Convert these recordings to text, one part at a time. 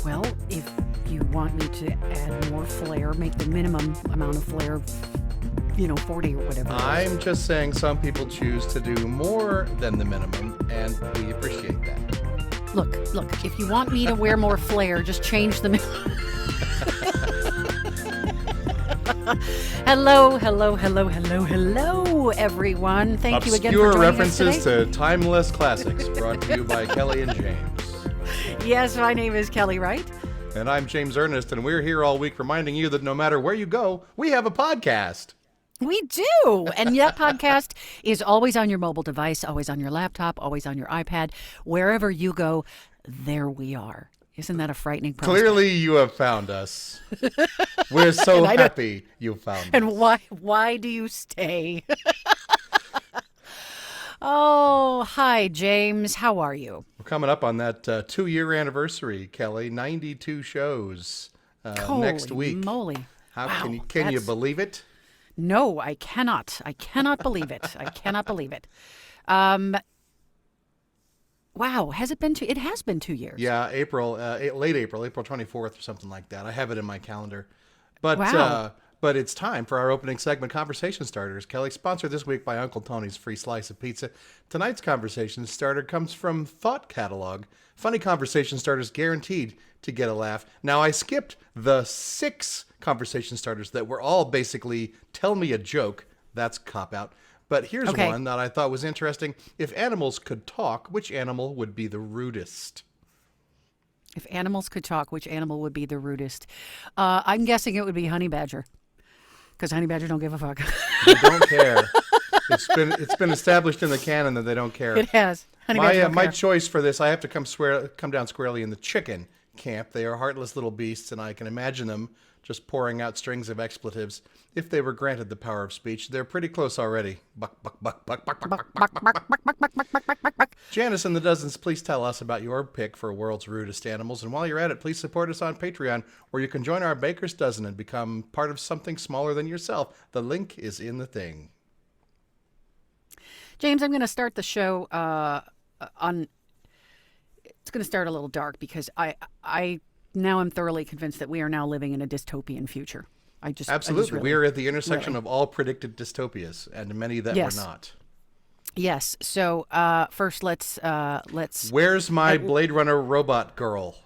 Well, if you want me to add more flair, make the minimum amount of flair, 40 or whatever. I'm just saying some people choose to do more than the minimum, and we appreciate that. Look, if you want me to wear more flair, just change the minimum. Hello, everyone. Thank you again for Obscure joining references us today. to timeless classics brought to you by Kelly and James. Yes, my name is Kelly Wright. And I'm James Ernest, and we're here all week reminding you that no matter where you go, we have a podcast. We do. And that podcast is always on your mobile device, always on your laptop, always on your iPad. Wherever you go, there we are. Isn't that a frightening prospect? Clearly, you have found us. We're so happy you found us. And why do you stay? Oh, hi, James. How are you? We're coming up on that 2-year anniversary, Kelly. 92 shows next week. Holy moly. Wow, can you believe it? No, I cannot. I cannot believe it. I cannot believe it. Wow, has it been it has been 2 years. Yeah, late April 24th or something like that. I have it in my calendar. But wow. But it's time for our opening segment, Conversation Starters. Kelly, sponsored this week by Uncle Tony's Free Slice of Pizza. Tonight's Conversation Starter comes from Thought Catalog. Funny conversation starters guaranteed to get a laugh. Now, I skipped the 6 conversation starters that were all basically tell me a joke. That's cop-out. But here's one that I thought was interesting. If animals could talk, which animal would be the rudest? If animals could talk, which animal would be the rudest? I'm guessing it would be honey badger. Because honey badger don't give a fuck. They don't care. It's been established in the canon that they don't care. It has. Honey badger don't My care. choice for this, I have to come down squarely in the chicken camp. They are heartless little beasts, and I can imagine them just pouring out strings of expletives. If they were granted the power of speech, they're pretty close already. Buck, buck, buck, buck, buck, buck, buck, buck, buck, buck, buck. Janice and the Dozens, please tell us about your pick for world's rudest animals. And while you're at it, please support us on Patreon, where you can join our Baker's Dozen and become part of something smaller than yourself. The link is in the thing. James, I'm going to start the show it's going to start a little dark because I now am thoroughly convinced that we are now living in a dystopian future. Absolutely. We are at the intersection of all predicted dystopias and many that were not. Yes. So first, let's. Where's my Blade Runner robot girl?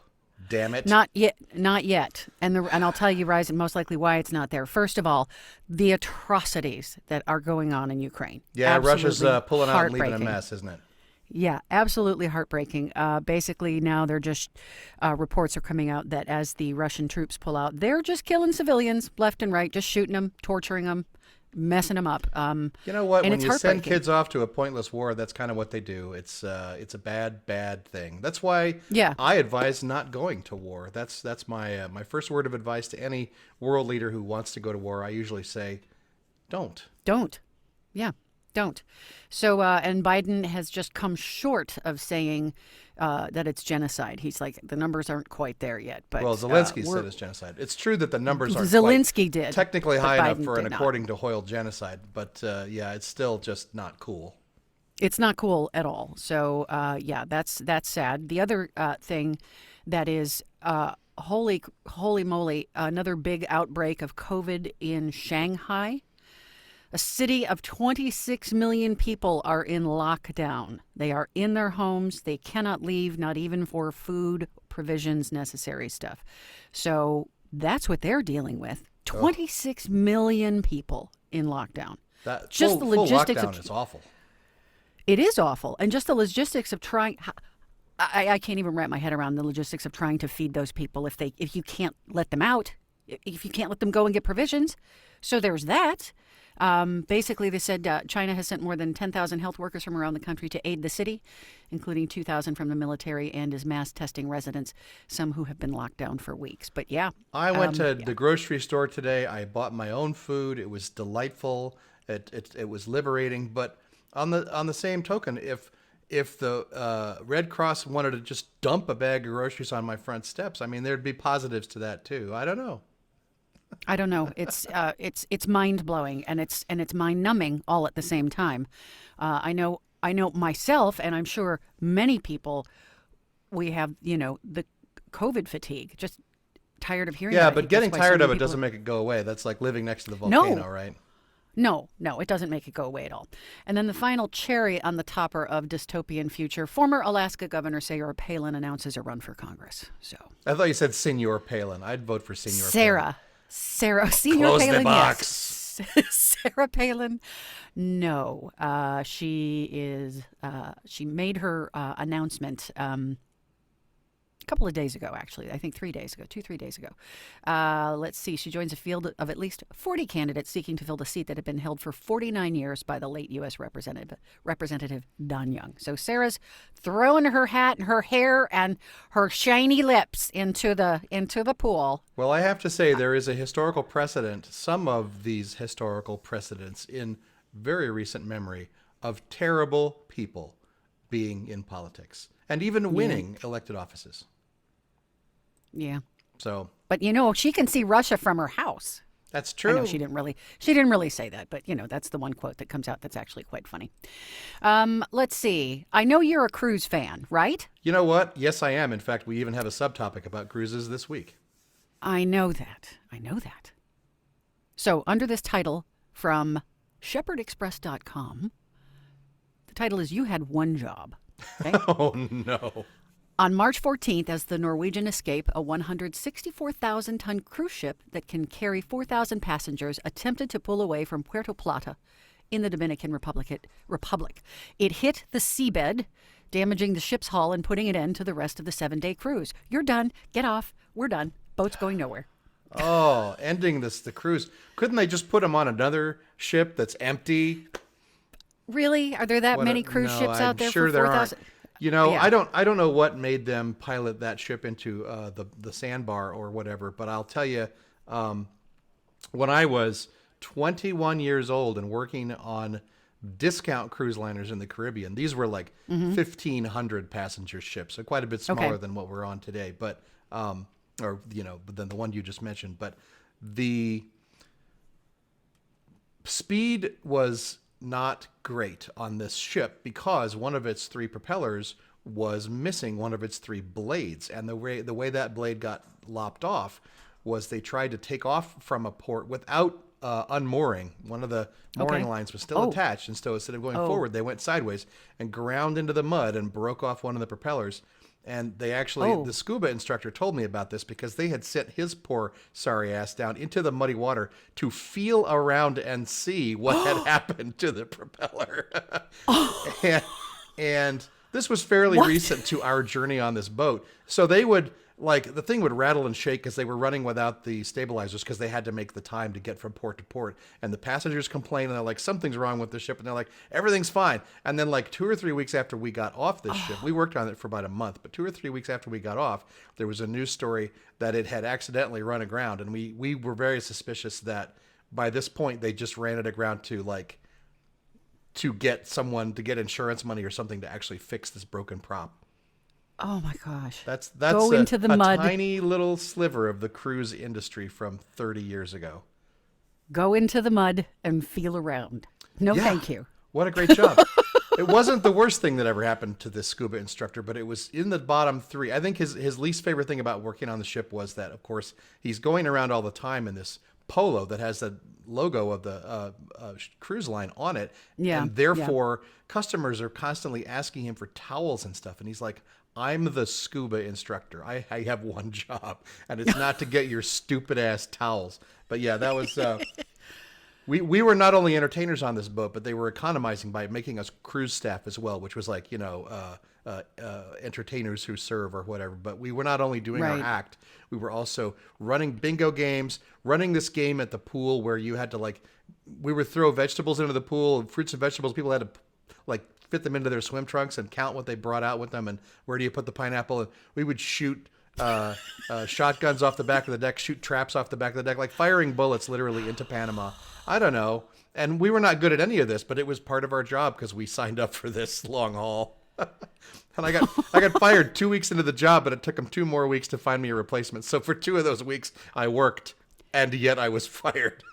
Damn it! Not yet. And I'll tell you, most likely why it's not there. First of all, the atrocities that are going on in Ukraine. Yeah, Russia's pulling out and leaving a mess, isn't it? Yeah, absolutely heartbreaking. Basically, now they're just reports are coming out that as the Russian troops pull out, they're just killing civilians left and right, just shooting them, torturing them, messing them up. You know what? And when it's you send kids off to a pointless war, that's kind of what they do. It's a bad thing. That's why I advise not going to war. That's my first word of advice to any world leader who wants to go to war. I usually say, don't. Yeah. Don't. So, and Biden has just come short of saying that it's genocide. He's like, the numbers aren't quite there yet. But Zelensky said it's genocide. It's true that the numbers aren't did, technically high enough for an not. according to Hoyle genocide. But it's still just not cool. It's not cool at all. So, that's sad. The other thing that is holy moly, another big outbreak of COVID in Shanghai. A city of 26 million people are in lockdown. They are in their homes. They cannot leave, not even for food, provisions, necessary stuff. So that's what they're dealing with. 26 million people in lockdown. Just the logistics full lockdown is awful. It is awful. And just the logistics of trying... I can't even wrap my head around the logistics of trying to feed those people if you can't let them out, if you can't let them go and get provisions. So there's that. Basically, they said China has sent more than 10,000 health workers from around the country to aid the city, including 2,000 from the military, and is mass testing residents, some who have been locked down for weeks. But I went to the grocery store today. I bought my own food. It was delightful. It was liberating. But on the same token, if the Red Cross wanted to just dump a bag of groceries on my front steps, I mean, there'd be positives to that too. I don't know. It's mind blowing and it's mind numbing all at the same time. I know myself, and I'm sure many people. We have the COVID fatigue. Just tired of hearing Yeah, about it. I but think that's getting why so tired many of it people doesn't make it go away. That's like living next to the No, volcano, right? no, it doesn't make it go away at all. And then the final cherry on the topper of dystopian future, former Alaska Governor Sarah Palin announces a run for Congress. So I thought you said Senor Palin. I'd vote for Senor Palin. Sarah, Senior Close the Palin, box. yes. Sarah Palin, no. She made her announcement a couple of days ago, actually. I think 3 days ago, 3 days ago. Let's see. She joins a field of at least 40 candidates seeking to fill the seat that had been held for 49 years by the late U.S. Representative Don Young. So Sarah's throwing her hat and her hair and her shiny lips into the pool. Well, I have to say there is a historical precedent, some of these historical precedents in very recent memory of terrible people being in politics and even winning elected offices. Yeah. So But she can see Russia from her house. that's I know true. she didn't really say that, but that's the one quote that comes out that's actually quite funny. Let's see. I know you're a cruise fan, right? You know what? Yes, I am. In fact, we even have a subtopic about cruises this week. I know that. So under this title from shepherdexpress.com, the title is You Had One Job. Okay? Oh, no. On March 14th, as the Norwegian Escape, a 164,000-ton cruise ship that can carry 4,000 passengers, attempted to pull away from Puerto Plata in the Dominican Republic. It hit the seabed, damaging the ship's hull and putting an end to the rest of the 7-day cruise. You're done. Get off. We're done. Boat's going nowhere. Oh, ending the cruise. Couldn't they just put them on another ship that's empty? Really? Are there that many cruise No, ships out there I'm sure for there 4,000? aren't. I Yeah. don't know what made them pilot that ship into the sandbar or whatever, but I'll tell you, when I was 21 years old and working on discount cruise liners in the Caribbean, these were like 1,500 passenger ships, so quite a bit smaller than what we're on today, but than the one you just mentioned. But the speed was not great on this ship because one of its 3 propellers was missing one of its 3 blades, and the way that blade got lopped off was they tried to take off from a port without unmooring. One of the mooring lines was still attached, and so instead of going forward, they went sideways and ground into the mud and broke off one of the propellers. And they actually, the scuba instructor told me about this because they had sent his poor sorry ass down into the muddy water to feel around and see what had happened to the propeller. and this was fairly recent to our journey on this boat. So they would, the thing would rattle and shake because they were running without the stabilizers because they had to make the time to get from port to port. And the passengers complained and they're like, something's wrong with the ship. And they're like, everything's fine. And then 2 or 3 weeks after we got off this ship, we worked on it for about a month, but 2 or 3 weeks after we got off, there was a news story that it had accidentally run aground. And we were very suspicious that by this point, they just ran it aground to get someone to get insurance money or something to actually fix this broken prop. Oh my gosh. That's Go into the mud. Tiny little sliver of the cruise industry from 30 years ago. Go into the mud and feel around. No, thank you. What a great job. It wasn't the worst thing that ever happened to this scuba instructor, but it was in the bottom 3. I think his least favorite thing about working on the ship was that, of course, he's going around all the time in this polo that has the logo of the cruise line on it. Yeah. And therefore, customers are constantly asking him for towels and stuff. And he's like, I'm the scuba instructor. I have one job, and it's not to get your stupid ass towels. But yeah, that was, we were not only entertainers on this boat, but they were economizing by making us cruise staff as well, which was entertainers who serve or whatever. But we were not only doing our act, we were also running bingo games, running this game at the pool where you had to we would throw vegetables into the pool, fruits and vegetables. People had to fit them into their swim trunks and count what they brought out with them and where do you put the pineapple. And we would shoot shotguns off the back of the deck, shoot traps off the back of the deck, firing bullets literally into Panama. I don't know. And we were not good at any of this, but it was part of our job because we signed up for this long haul. And I got fired 2 weeks into the job, but it took them 2 more weeks to find me a replacement. So for 2 of those weeks, I worked, and yet I was fired.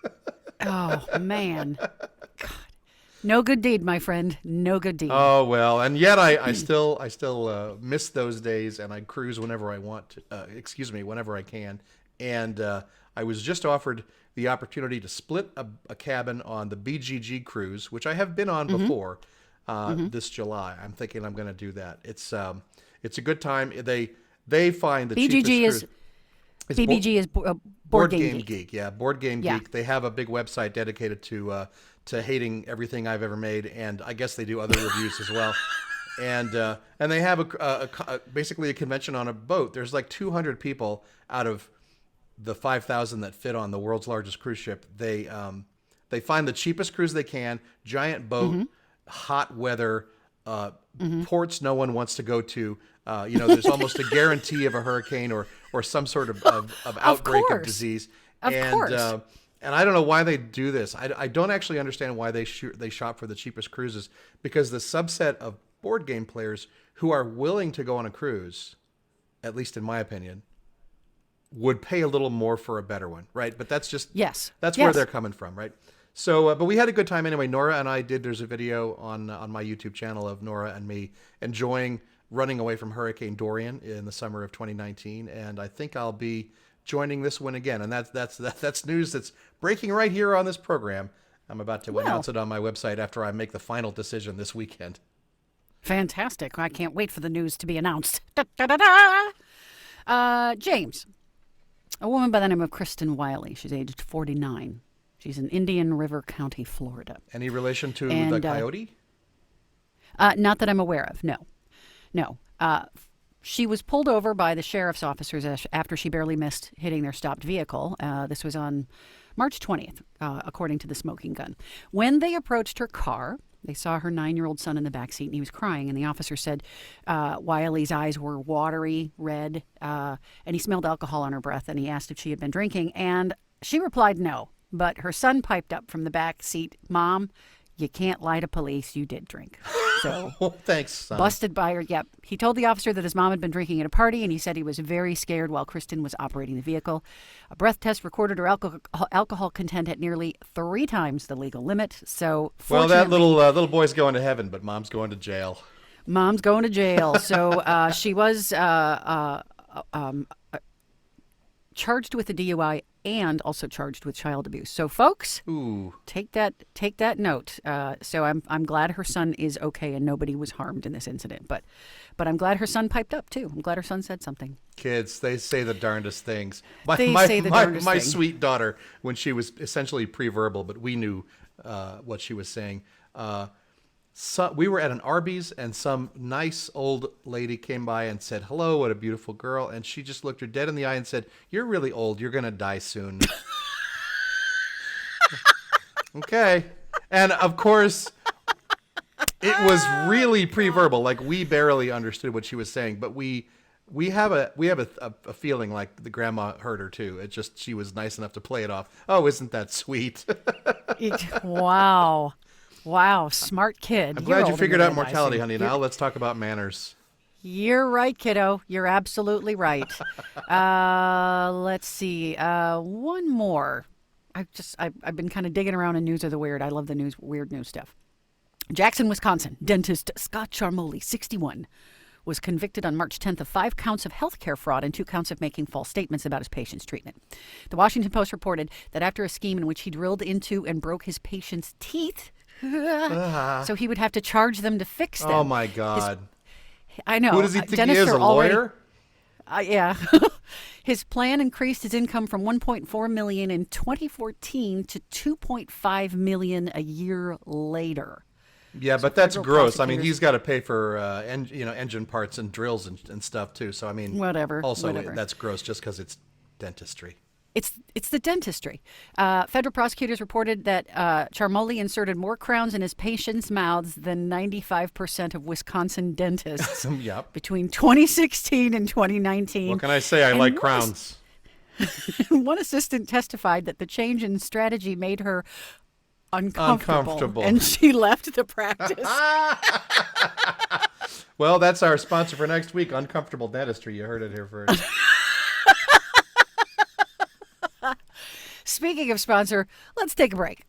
Oh, man. God. No good deed, my friend. No good deed. Oh well, and yet I still miss those days, and I cruise whenever I want to. Excuse me, whenever I can. And I was just offered the opportunity to split a cabin on the BGG cruise, which I have been on before. This July, I'm thinking I'm going to do that. It's a good time. They find the cheapest BGG cruise. is It's BBG is Board Game Geek. Geek. Yeah, Board Game Yeah. Geek. They have a big website dedicated to hating everything I've ever made, and I guess they do other reviews as well. And they have basically a convention on a boat. There's like 200 people out of the 5,000 that fit on the world's largest cruise ship. They find the cheapest cruise they can, giant boat, hot weather, ports no one wants to go to. There's almost a guarantee of a hurricane or some sort of outbreak of disease. Of course. And I don't know why they do this. I don't actually understand why they shop for the cheapest cruises, because the subset of board game players who are willing to go on a cruise, at least in my opinion, would pay a little more for a better one, right? But that's just that's where they're coming from, right? So, but we had a good time anyway. Nora and I did. There's a video on my YouTube channel of Nora and me enjoying running away from Hurricane Dorian in the summer of 2019, and I think I'll be joining this one again. And that's news that's breaking right here on this program. I'm about to announce it on my website after I make the final decision this weekend. Fantastic. I can't wait for the news to be announced. Da, da, da, da. James, a woman by the name of Kristen Wiley. She's aged 49. She's in Indian River County, Florida. Any relation to the coyote? Not that I'm aware of, no. No. She was pulled over by the sheriff's officers after she barely missed hitting their stopped vehicle. This was on March 20th, according to the smoking gun. When they approached her car, they saw her 9-year-old son in the backseat, and he was crying. And the officer said Wiley's eyes were watery, red, and he smelled alcohol on her breath. And he asked if she had been drinking, and she replied no. But her son piped up from the back seat, "Mom, you can't lie to police. You did drink." So thanks, son. Busted by her. Yep. He told the officer that his mom had been drinking at a party, and he said he was very scared while Kristen was operating the vehicle. A breath test recorded her alcohol content at nearly 3 times the legal limit. So, well, that little boy's going to heaven, but mom's going to jail. Mom's going to jail. So she was charged with a DUI and also charged with child abuse. So, folks, take that note. So I'm glad her son is okay and nobody was harmed in this incident. But I'm glad her son piped up too. I'm glad her son said something. Kids, they say the darndest things. My sweet daughter, when she was essentially pre-verbal, but we knew what she was saying. So we were at an Arby's, and some nice old lady came by and said, "Hello, what a beautiful girl." And she just looked her dead in the eye and said, "You're really old. You're going to die soon." Okay. And of course, it was really pre-verbal. Like, we barely understood what she was saying, but we have a feeling like the grandma heard her too. It just, she was nice enough to play it off. Oh, isn't that sweet? Wow, smart kid. I'm glad you figured out mortality, honey. Now let's talk about manners. You're right, kiddo. You're absolutely right. Let's see. One more. I've been kind of digging around in News of the Weird. I love the weird news stuff. Jackson, Wisconsin. Dentist Scott Charmoli, 61, was convicted on March 10th of 5 counts of healthcare fraud and 2 counts of making false statements about his patient's treatment. The Washington Post reported that after a scheme in which he drilled into and broke his patient's teeth, so he would have to charge them to fix them. Oh my God! I know. Who does he think he is? A lawyer? Yeah. His plan increased his income from $1.4 million in 2014 to $2.5 million a year later. Yeah, but that's gross. I mean, he's got to pay for engine parts and drills and stuff too. So I mean, whatever. That's gross just because it's dentistry. It's the dentistry. Federal prosecutors reported that Charmoli inserted more crowns in his patients' mouths than 95% of Wisconsin dentists between 2016 and 2019. What can I say? I like crowns. One assistant testified that the change in strategy made her uncomfortable. And she left the practice. Well, that's our sponsor for next week, Uncomfortable Dentistry. You heard it here first. Speaking of sponsor, let's take a break.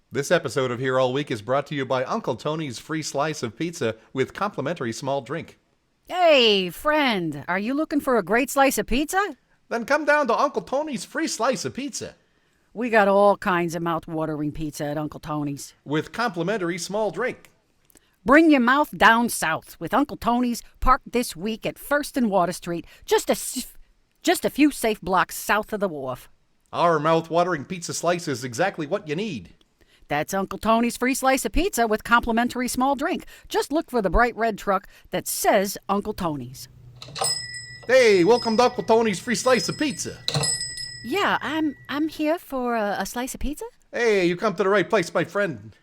This episode of Here All Week is brought to you by Uncle Tony's free slice of pizza with complimentary small drink. Hey, friend, are you looking for a great slice of pizza? Then come down to Uncle Tony's free slice of pizza We got all kinds of mouth-watering pizza at Uncle Tony's. with complimentary small drink. Bring your mouth down south with Uncle Tony's, parked this week at First and Water Street, just a few safe blocks south of the wharf. Our mouth-watering pizza slice is exactly what you need. That's Uncle Tony's free slice of pizza with complimentary small drink. Just look for the bright red truck that says Uncle Tony's. Hey, welcome to Uncle Tony's free slice of pizza. Yeah, I'm here for a slice of pizza. Hey, you come to the right place, my friend.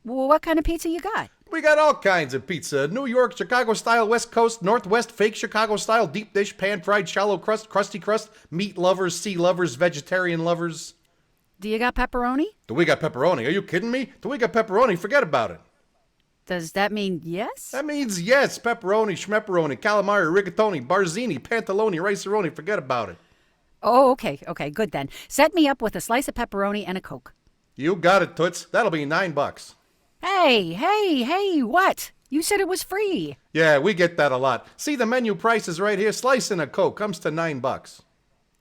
Well, what kind of pizza you got? We got all kinds of pizza. New York, Chicago-style, West Coast, Northwest, fake Chicago-style, deep dish, pan-fried, shallow crust, crusty crust, meat lovers, sea lovers, vegetarian lovers. Do you got pepperoni? Do we got pepperoni? Are you kidding me? Do we got pepperoni? Forget about it. Does that mean yes? That means yes. Pepperoni, schmepperoni, calamari, rigatoni, barzini, pantaloni, riceroni. Forget about it. Oh, okay, good then. Set me up with a slice of pepperoni and a Coke. You got it, Toots. That'll be $9. Hey, what? You said it was free. Yeah, we get that a lot. See the menu prices right here. Slice and a Coke comes to $9.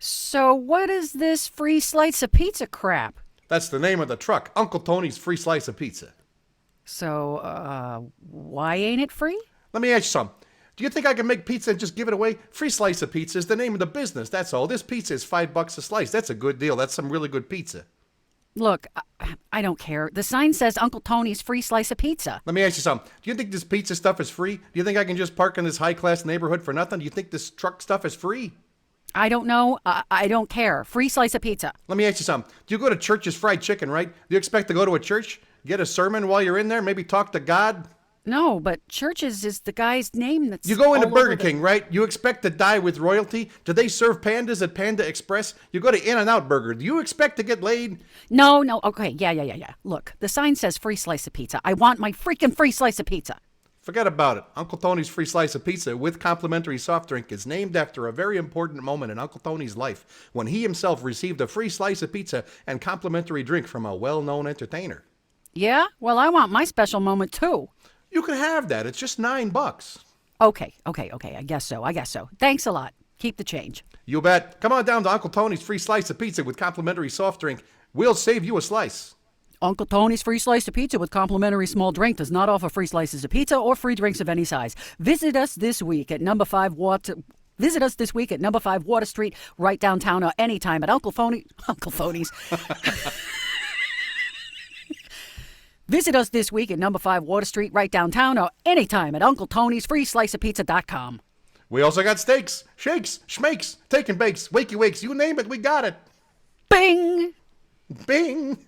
So what is this free slice of pizza crap? That's the name of the truck. Uncle Tony's free slice of pizza. So, why ain't it free? Let me ask you something. Do you think I can make pizza and just give it away? Free slice of pizza is the name of the business. That's all. This pizza is $5 a slice. That's a good deal. That's some really good pizza. Look, I don't care. The sign says Uncle Tony's free slice of pizza. Let me ask you something. Do you think this pizza stuff is free? Do you think I can just park in this high-class neighborhood for nothing? Do you think this truck stuff is free? I don't know. I don't care. Free slice of pizza. Let me ask you something. Do you go to Church's Fried Chicken, right? Do you expect to go to a church, get a sermon while you're in there, maybe talk to God? No, but Church's is the guy's name that's You go into all over Burger King, right? You expect to die with royalty? Do they serve pandas at Panda Express? You go to In-N-Out Burger. Do you expect to get laid? No. Okay, yeah. Look, the sign says free slice of pizza. I want my freaking free slice of pizza. Forget about it. Uncle Tony's free slice of pizza with complimentary soft drink is named after a very important moment in Uncle Tony's life when he himself received a free slice of pizza and complimentary drink from a well-known entertainer. Yeah? Well, I want my special moment too. You can have that. It's just $9. Okay. I guess so. Thanks a lot. Keep the change. You bet. Come on down to Uncle Tony's free slice of pizza with complimentary soft drink. We'll save you a slice. Uncle Tony's free slice of pizza with complimentary small drink does not offer free slices of pizza or free drinks of any size. Visit us this week at number 5 Water Street, right downtown, or anytime at Uncle Tony's. Visit us this week at number 5 Water Street, right downtown, or anytime at Uncle Tony's freesliceofpizza.com. We also got steaks, shakes, schmakes, take and bakes, wakey wakes, you name it, we got it. Bing! Bing!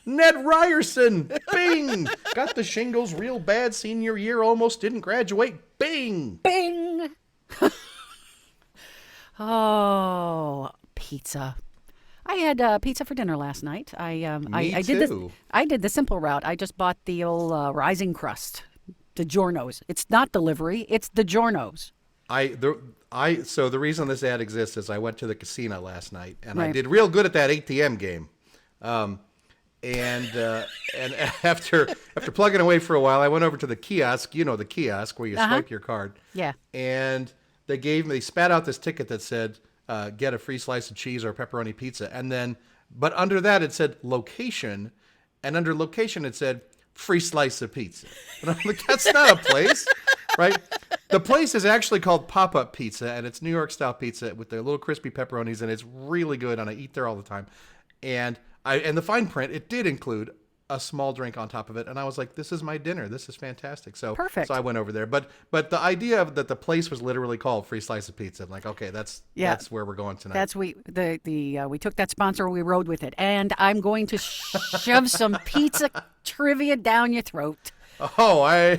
Ned Ryerson! Bing! Got the shingles real bad senior year, almost didn't graduate. Bing! Bing! Oh, pizza. I had pizza for dinner last night. I did the simple route. I just bought the old rising crust, DiGiorno's. It's not delivery. It's DiGiorno's. So the reason this ad exists is I went to the casino last night and Right. I did real good at that ATM game. And after plugging away for a while, I went over to the kiosk. You know the kiosk where you swipe your card. Yeah. And they spat out this ticket that said, get a free slice of cheese or pepperoni pizza. But under that it said location, and under location it said free slice of pizza. And I'm like, that's not a place, right? The place is actually called Pop-Up Pizza, and it's New York style pizza with the little crispy pepperonis, and it's really good, and I eat there all the time. And the fine print, it did include a small drink on top of it, and I was like, this is my dinner. This is fantastic. So Perfect. So I went over there. But the idea of that the place was literally called Free Slice of Pizza, I'm like, okay, that's where we're going tonight. We took that sponsor, we rode with it, and I'm going to shove some pizza trivia down your throat. Oh, I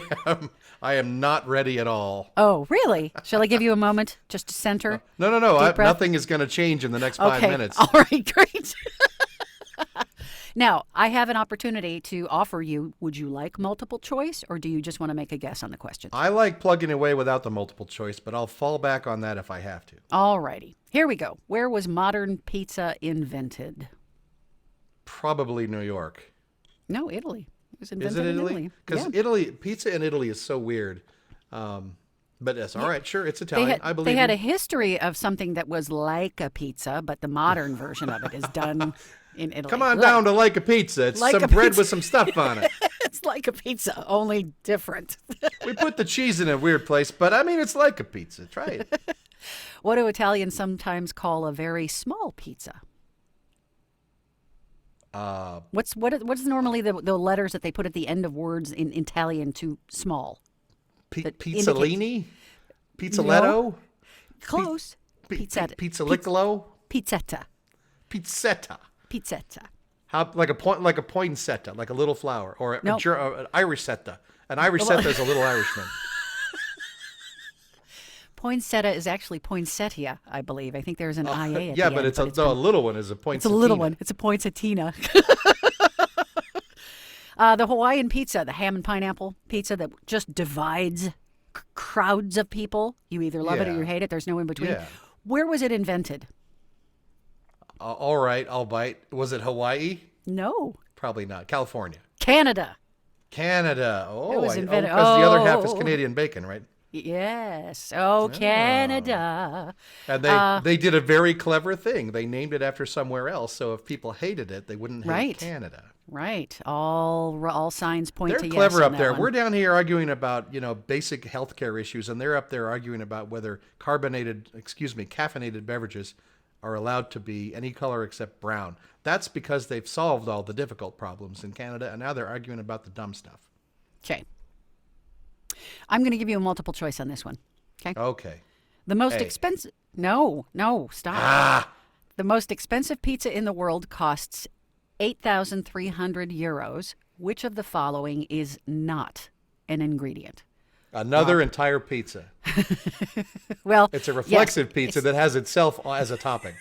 am not ready at all. Oh, really? Shall I give you a moment just to center? No. Deep breath. Nothing is going to change in the next 5 minutes. All right, great. Now, I have an opportunity to offer you, would you like multiple choice, or do you just want to make a guess on the question? I like plugging away without the multiple choice, but I'll fall back on that if I have to. All righty. Here we go. Where was modern pizza invented? Probably New York. No, Italy. It was Is invented it in Italy? Italy. Because Yeah. Italy, pizza in Italy is so weird. But yes, all right, sure, it's They Italian. had I they believe had you. a history of something that was like a pizza, but the modern version of it is done in Come Italy. on down to like a pizza. It's Like some a bread pizza. with some stuff on it. It's like a pizza, only different. We put the cheese in a weird place, but I mean, it's like a pizza. Try it. What do Italians sometimes call a very small pizza? Uh, What's normally the letters that they put at the end of words in Italian to small that indicate pizzolini? no Pizzoletto? close Pizzalicolo? pizzetta Pizzetta. pizzetta. How like a poinsettia, like a little flower, or No, an Irishetta. An Irishetta is a little Irishman. poinsettia is actually poinsettia, I believe. I think there's an ia at Yeah, the but end, it's a little one is a it's a little poinsettina. one. It's a poinsettina. The Hawaiian pizza, the ham and pineapple pizza that just divides crowds of people. You either love it or Yeah. you hate it. There's no in between. Yeah. Where was it invented? All right, I'll bite. Was it Hawaii? No, Probably not. California. Canada. Canada. Oh, It was invented. because the other half is Oh, Canadian bacon, right? yes. Oh, Canada. And they did a very clever thing. They named it after somewhere else, so if people hated it, they wouldn't hate Right. Canada. Right. All signs point They're to yes clever on up that there. one. We're down here arguing about, basic healthcare issues, and they're up there arguing about whether caffeinated beverages are allowed to be any color except brown. That's because they've solved all the difficult problems in Canada, and now they're arguing about the dumb stuff. Okay. I'm going to give you a multiple choice on this one. Okay. Okay. The most A. expensive. No, stop. The most expensive pizza in the world costs 8,300 euros. Which of the following is not an ingredient? Another entire pizza. Well, It's a reflexive pizza that has itself as a topping.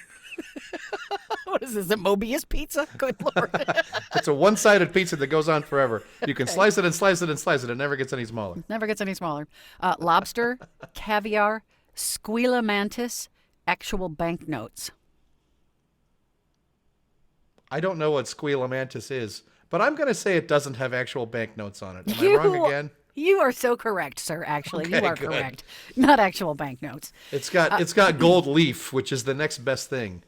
what is this, a Mobius pizza? Good Lord. It's a one-sided pizza that goes on forever. You can slice it and slice it and slice it. It never gets any smaller. Never gets any smaller. Lobster, caviar, squila mantis, actual banknotes. I don't know what squila mantis is, but I'm going to say it doesn't have actual banknotes on it. Am You- I wrong again? You are so correct, sir, actually. Okay, you are good. correct. Not actual banknotes. It's got gold leaf, which is the next best thing.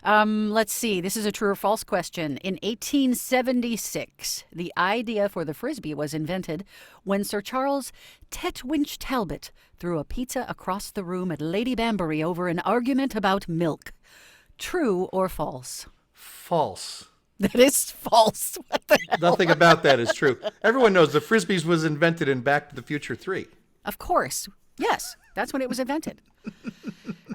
Let's see. This is a true or false question. In 1876, the idea for the Frisbee was invented when Sir Charles Tetwinch Talbot threw a pizza across the room at Lady Banbury over an argument about milk. True or false? False. That is false. What the hell? Nothing about that is true. Everyone knows the Frisbees was invented in Back to the Future 3. Of course. Yes, that's when it was invented.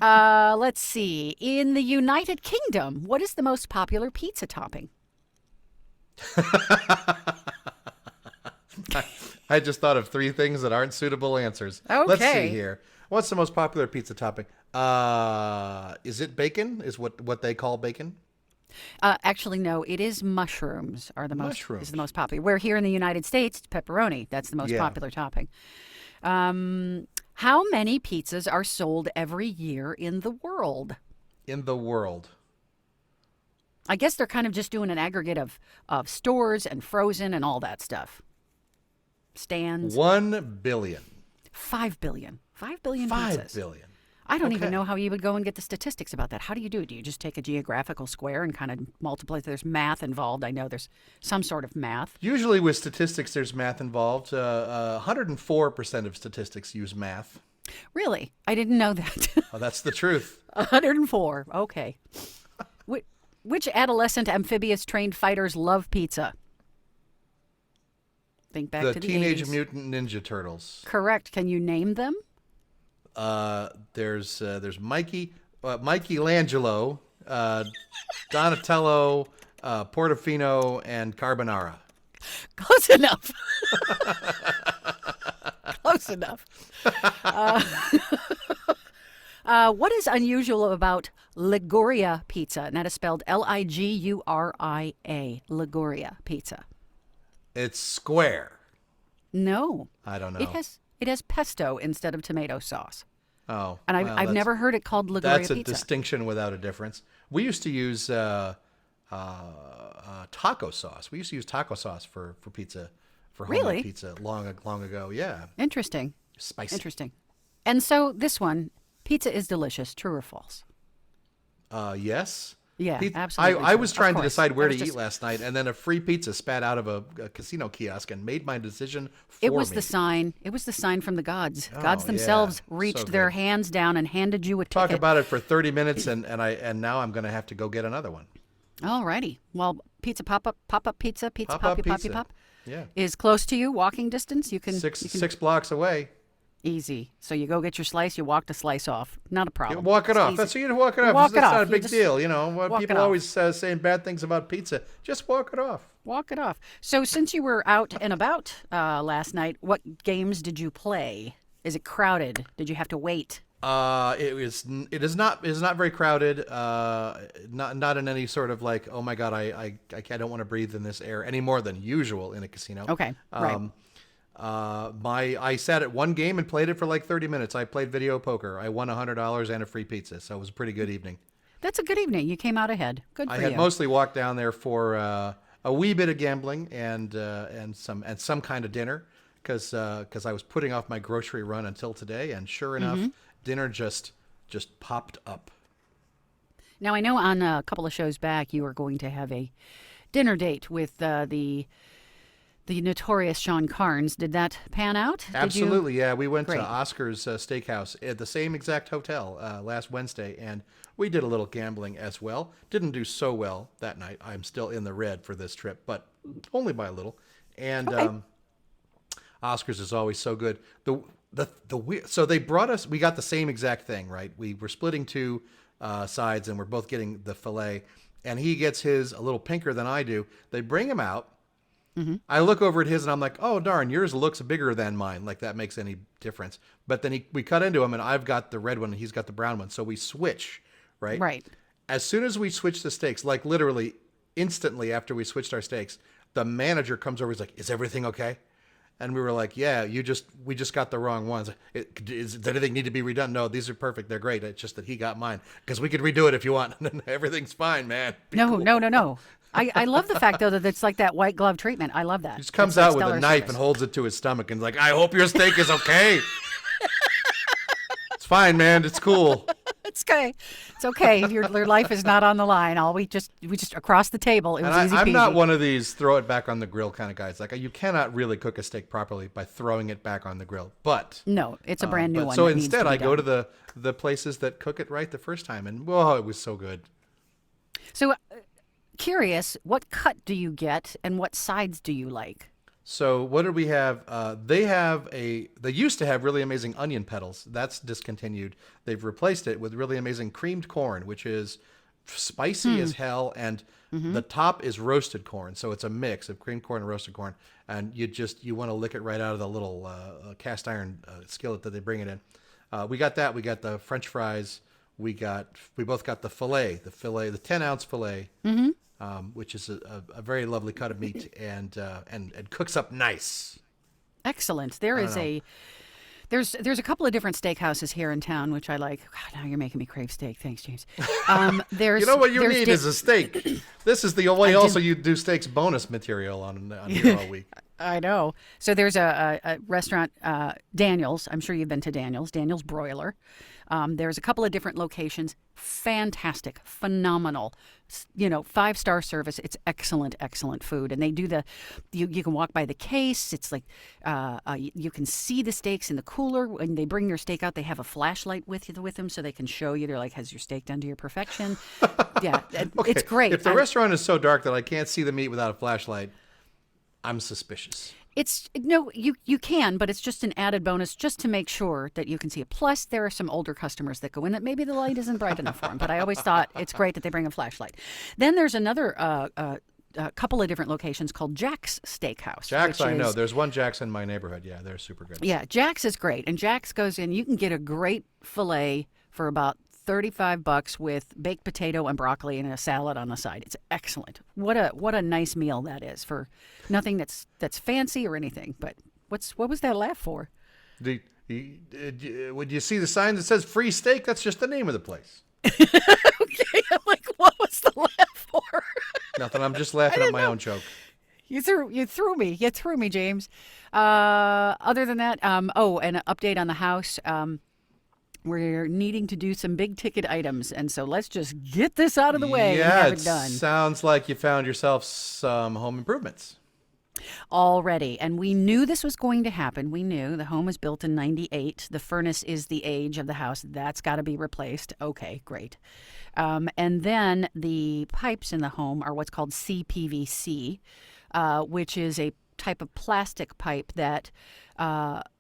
Let's see. In the United Kingdom, what is the most popular pizza topping? I just thought of three things that aren't suitable answers. Let's see Okay. here. What's the most popular pizza topping? Is it bacon? Is what they call bacon? Actually, no. It is mushrooms are the most Mushrooms. is the most popular. Where here in the United States, it's pepperoni. That's the most Yeah. popular topping. How many pizzas are sold every year in the world? In the world. I guess they're kind of just doing an aggregate of stores and frozen and all that stuff. Stands. 1 billion. 5 billion. 5 billion 5 pizzas. billion. I don't even Okay. know how you would go and get the statistics about that. How do you do it? Do you just take a geographical square and kind of multiply? There's math involved. I know there's some sort of math. Usually with statistics, there's math involved. 104% of statistics use math. Really? I didn't know that. Oh, that's the truth. 104. Okay. Which adolescent amphibious trained fighters love pizza? Think back The to the Teenage 80s. Mutant Ninja Turtles. Correct. Can you name them? There's Mikey Langelo, Donatello, Portofino, and Carbonara. Close enough. Close enough. What is unusual about Liguria pizza? And that is spelled Liguria. Liguria pizza. It's square. No. I don't know. It has pesto instead of tomato sauce. Oh, And I've well, that's- never heard it called Liguria That's a pizza. distinction without a difference. We used to use taco sauce. We used to use taco sauce for pizza, for homemade Really pizza long ago. Yeah, interesting. spicy. Interesting. And so this one, pizza is delicious. True or false? Yes. Yeah, I, absolutely I true. was Of trying to course. decide I where to was eat just. last night, and then a free pizza spat out of a casino kiosk and made my decision It for was the me. sign. It was the sign from the gods. Gods Oh yeah, themselves so reached their good. hands down and handed you a Talk ticket. about it for 30 minutes, and now I'm going to have to go get another one. Alrighty. Well, pizza pop up pizza, pizza Pop up poppy pizza. pop Yeah, is close to you, walking distance. six You can six blocks away. easy. So you go get your slice, you walk the slice off. Not a You problem. walk it It's off. easy. That's what you walk it You off. walk it That's not a off. You big just deal. You know, walk it people off. always saying bad things about pizza. Just walk it off. Walk it off. So since you were out and about last night, what games did you play? Is it crowded? Did you have to wait? It is not very crowded. Not in any sort of like, oh my god, I don't want to breathe in this air any more than usual in a casino. Okay, right. I sat at one game and played it for like 30 minutes. I played video poker. I won $100 and a free pizza, so it was a pretty good evening. That's a good evening. You came out ahead. Good I for had you. mostly walked down there for a wee bit of gambling and some kind of dinner because I was putting off my grocery run until today, and sure enough, dinner just popped up. Now I know on a couple of shows back you were going to have a dinner date with the notorious Sean Carnes. Did that pan out? Absolutely, yeah. We went to Great. Oscar's Steakhouse at the same exact hotel last Wednesday, and we did a little gambling as well. Didn't do so well that night. I'm still in the red for this trip, but only by a little. And Okay. Oscar's is always so good. So they brought us. We got the same exact thing, right? We were splitting two sides, and we're both getting the fillet. And he gets his a little pinker than I do. They bring him out. I look over at his and I'm like, oh darn, yours looks bigger than mine. Like that makes any difference. But then we cut into him and I've got the red one and he's got the brown one. So we switch, right? Right. As soon as we switch the steaks, like literally instantly after we switched our steaks, the manager comes over. He's like, is everything okay? And we were like, yeah, we just got the wrong ones. Does anything need to be redone? No, these are perfect. They're great. It's just that he got mine because we could redo it if you want. Everything's fine, man. Be No, cool. no, no, no. I love the fact though that it's like that white glove treatment. I love that. He just comes That's out with a stellar knife service. and holds it to his stomach and is like, I hope your steak is okay. It's fine, man. It's cool. It's okay. It's okay. Your life is not on the line. We just across the table. It was And easy I'm peasy. not one of these throw it back on the grill kind of guys. Like you cannot really cook a steak properly by throwing it back on the grill. But No, it's a brand new one. so that needs instead, to be I go done. to the places that cook it right the first time, and whoa, it was so good. So curious, what cut do you get, and what sides do you like? So what did we have? They used to have really amazing onion petals. That's discontinued. They've replaced it with really amazing creamed corn, which is spicy as hell, and the top is roasted corn. So it's a mix of creamed corn and roasted corn, and you want to lick it right out of the little cast iron skillet that they bring it in. We got that. We got the French fries. We both got the 10-ounce fillet, which is a very lovely cut of meat and cooks up nice. Excellent. There's a couple of different steakhouses here in town, which I like. God, now you're making me crave steak. Thanks, James. There's You know what you there's need di- is a steak. This is the way also you do steaks bonus material on here all week. I know. So there's a restaurant, Daniel's. I'm sure you've been to Daniel's Broiler. There's a couple of different locations. Fantastic, phenomenal, 5-star service. It's excellent, excellent food. And they do you can walk by the case. It's like you can see the steaks in the cooler. When they bring your steak out, they have a flashlight with them so they can show you. They're like, has your steak done to your perfection? Yeah, Okay, it's great. if the restaurant is so dark that I can't see the meat without a flashlight, I'm suspicious. You can, but it's just an added bonus just to make sure that you can see it. Plus, there are some older customers that go in that maybe the light isn't bright enough for them. But I always thought it's great that they bring a flashlight. Then there's another couple of different locations called Jack's Steakhouse. Jack's, which I know. is- There's one Jack's in my neighborhood. Yeah, they're super good. Yeah, Jack's is great, and Jack's goes in. You can get a great fillet for about $35 with baked potato and broccoli and a salad on the side. It's excellent. What a nice meal that is for nothing that's fancy or anything. But what was that laugh for? Would you see the sign that says free steak? That's just the name of the place. Okay, I'm like, what was the laugh for? Nothing. I'm just laughing at my own joke. You threw me, James. Other than that, oh, and an update on the house. We're needing to do some big ticket items, and so let's just get this out of the way and Yeah, have it it done sounds like you found yourself some home improvements. already. And we knew this was going to happen. We knew the home was built in '98. The furnace is the age of the house. That's got to be replaced. Okay, great. And then the pipes in the home are what's called CPVC, which is a type of plastic pipe that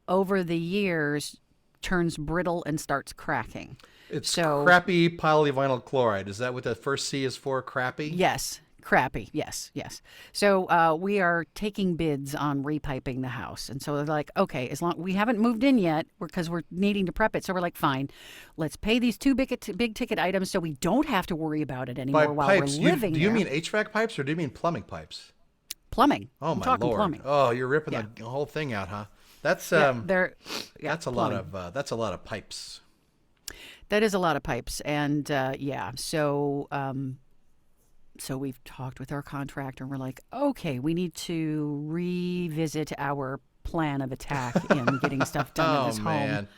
over the years turns brittle and starts cracking. It's So, crappy polyvinyl chloride. Is that what the first C is for? Crappy? yes, crappy. Yes, yes. So we are taking bids on repiping the house, and so they're like, okay, as long we haven't moved in yet, because we're needing to prep it. So we're like, fine, let's pay these two big ticket items, so we don't have to worry about it By anymore while pipes, we're living do you there. mean HVAC pipes or do you mean plumbing pipes? Plumbing? Oh I'm my talking lord! plumbing. Oh, you're ripping Yeah. the whole thing out, huh? That's Yeah, they're yeah, that's a plumbing. that's a lot of pipes. That is a lot of pipes, and yeah. So we've talked with our contractor, and we're like, okay, we need to revisit our plan of attack in getting stuff done in Oh this home. man,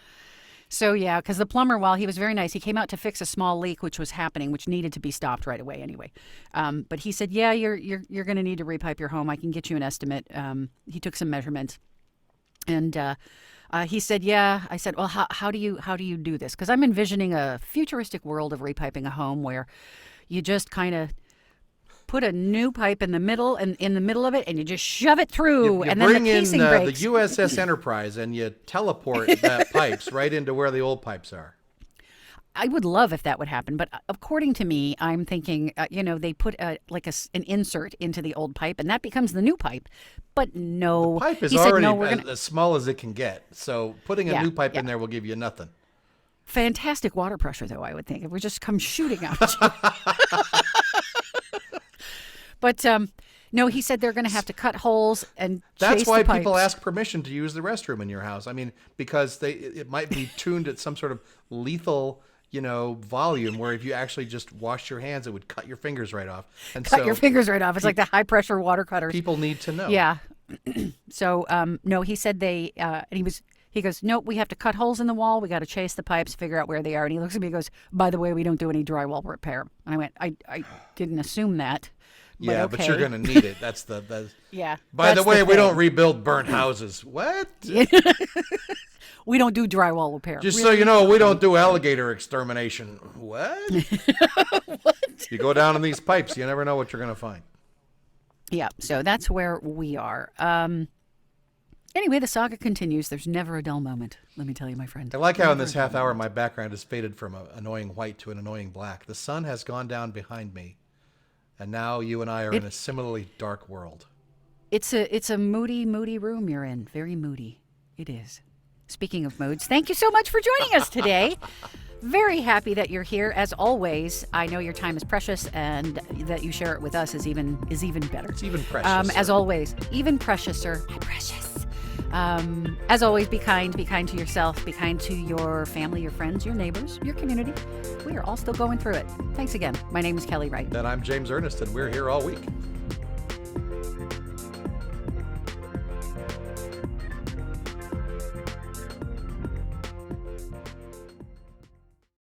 So yeah, because the plumber, while he was very nice, he came out to fix a small leak which was happening, which needed to be stopped right away anyway. But he said, yeah, you're going to need to repipe your home. I can get you an estimate. He took some measurements. And he said, "Yeah." I said, "Well, how do you do this?" Because I'm envisioning a futuristic world of repiping a home where you just kind of put a new pipe in the middle and in the middle of it, and you just shove it through, you and then the bring in casing the breaks. USS Enterprise and you teleport the pipes right into where the old pipes are. I would love if that would happen, but according to me, I'm thinking, they put like an insert into the old pipe, and that becomes the new pipe. But no, Pipe is he said, already no, we're gonna as small as it can get, so putting a yeah, new pipe yeah. in there will give you nothing. Fantastic water pressure, though, I would think. It would just come shooting out at you. But no, he said they're going to have to cut holes and That's chase why the people pipes. ask permission to use the restroom in your house. I mean, because it might be tuned at some sort of lethal, volume where if you actually just washed your hands, it would cut your fingers right off. And Cut so your fingers right off. It's like the high pressure water cutters. people need to know. Yeah. So no, he said and he goes, nope, we have to cut holes in the wall. We got to chase the pipes, figure out where they are. And he looks at me and goes, by the way, we don't do any drywall repair. And I went, I didn't assume that. But Yeah, okay. but you're going to need it. That's the. Yeah. By the that's way, we thing. don't rebuild burnt houses. What? We don't do drywall repair. Just so you know, we don't do alligator extermination. What? You go down in these pipes, you never know what you're going to find. Yeah, so that's where we are. Anyway, the saga continues. There's never a dull moment, let me tell you, my friend. I like how in this half hour my background has faded from an annoying white to an annoying black. The sun has gone down behind me, and now you and I are in a similarly dark world. It's a moody, moody room you're in. Very moody. It is. Speaking of moods, thank you so much for joining us today. Very happy that you're here. As always, I know your time is precious, and that you share it with us is even better. It's even precious. As always, even preciouser. My precious. As always, be kind to yourself, be kind to your family, your friends, your neighbors, your community. We are all still going through it. Thanks again. My name is Kelly Wright. And I'm James Ernest, and we're here all week.